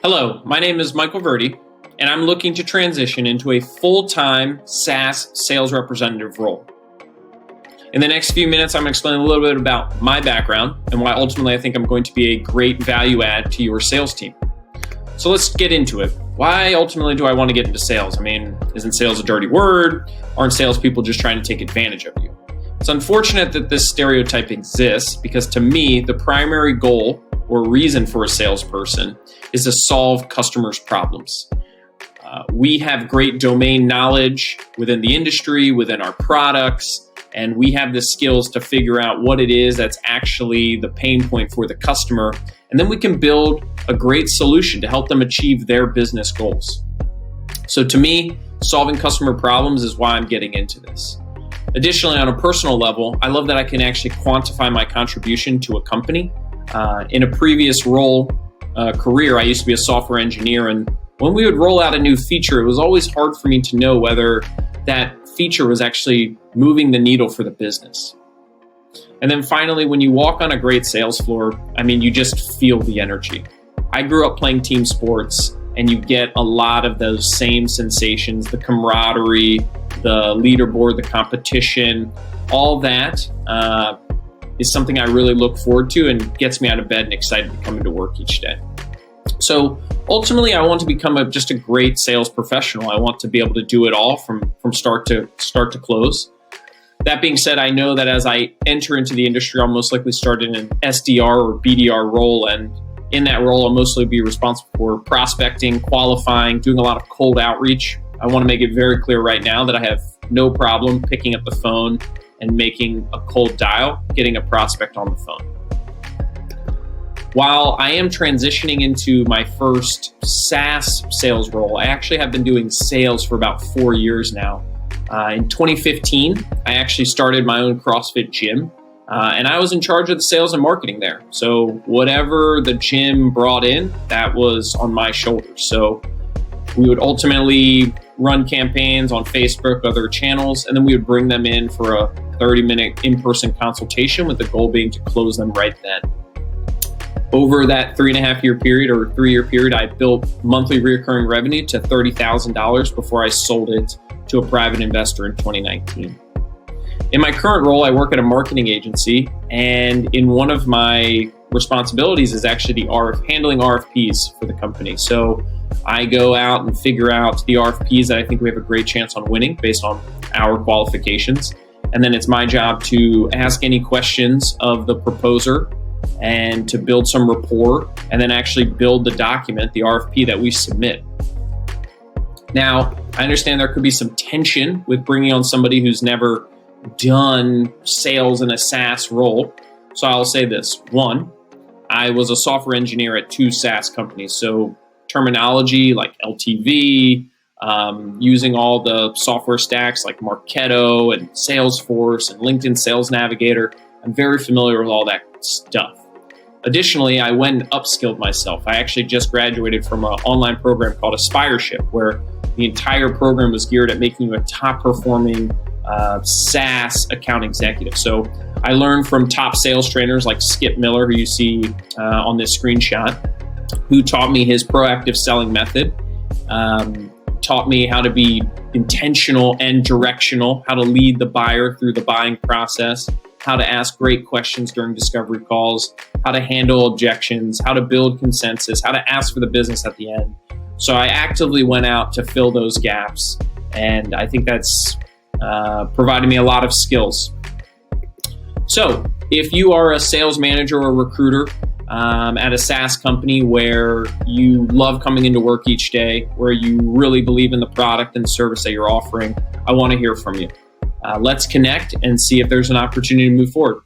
Hello, my name is Michael Verdi, and I'm looking to transition into a full-time SaaS sales representative role. In the next few minutes, I'm going to explain a little bit about my background and why ultimately I think I'm going to be a great value add to your sales team. So let's get into it. Why ultimately do I want to get into sales? I mean, isn't sales a dirty word? Aren't salespeople just trying to take advantage of you? It's unfortunate that this stereotype exists because to me, the primary goal or reason for a salesperson is to solve customers' problems. We have great domain knowledge within the industry, within our products, and we have the skills to figure out what it is that's actually the pain point for the customer. And then we can build a great solution to help them achieve their business goals. So to me, solving customer problems is why I'm getting into this. Additionally, on a personal level, I love that I can actually quantify my contribution to a company. In a previous career, I used to be a software engineer, and when we would roll out a new feature, it was always hard for me to know whether that feature was actually moving the needle for the business. And then finally, when you walk on a great sales floor, I mean, you just feel the energy. I grew up playing team sports, and you get a lot of those same sensations, the camaraderie, the leaderboard, the competition, all that is something I really look forward to and gets me out of bed and excited to come into work each day. So ultimately, I want to become just a great sales professional. I want to be able to do it all from start to close. That being said, I know that as I enter into the industry, I'll most likely start in an SDR or BDR role. And in that role, I'll mostly be responsible for prospecting, qualifying, doing a lot of cold outreach. I want to make it very clear right now that I have no problem picking up the phone and making a cold dial, getting a prospect on the phone. While I am transitioning into my first SaaS sales role, I actually have been doing sales for about 4 years now. In 2015, I actually started my own CrossFit gym, and I was in charge of the sales and marketing there. So whatever the gym brought in, that was on my shoulders. So we would ultimately run campaigns on Facebook, other channels, and then we would bring them in for a 30-minute in-person consultation with the goal being to close them right then. Over that 3.5-year period or 3-year period, I built monthly recurring revenue to $30,000 before I sold it to a private investor in 2019. In my current role, I work at a marketing agency, and in one of my responsibilities is actually handling RFPs for the company. So I go out and figure out the RFPs that I think we have a great chance on winning based on our qualifications. And then it's my job to ask any questions of the proposer and to build some rapport and then actually build the document, the RFP that we submit. Now, I understand there could be some tension with bringing on somebody who's never done sales in a SaaS role. So I'll say this. One, I was a software engineer at 2 SaaS companies. So terminology like LTV, using all the software stacks like Marketo and Salesforce and LinkedIn Sales Navigator. I'm very familiar with all that stuff. Additionally, I went and upskilled myself. I actually just graduated from an online program called Aspireship, where the entire program was geared at making you a top-performing SaaS account executive. So I learned from top sales trainers like Skip Miller, who you see on this screenshot, who taught me his proactive selling method, taught me how to be intentional and directional, how to lead the buyer through the buying process, how to ask great questions during discovery calls, how to handle objections, how to build consensus, how to ask for the business at the end. So I actively went out to fill those gaps, and I think that's provided me a lot of skills. So if you are a sales manager or recruiter at a SaaS company where you love coming into work each day, where you really believe in the product and service that you're offering, I want to hear from you. Let's connect and see if there's an opportunity to move forward.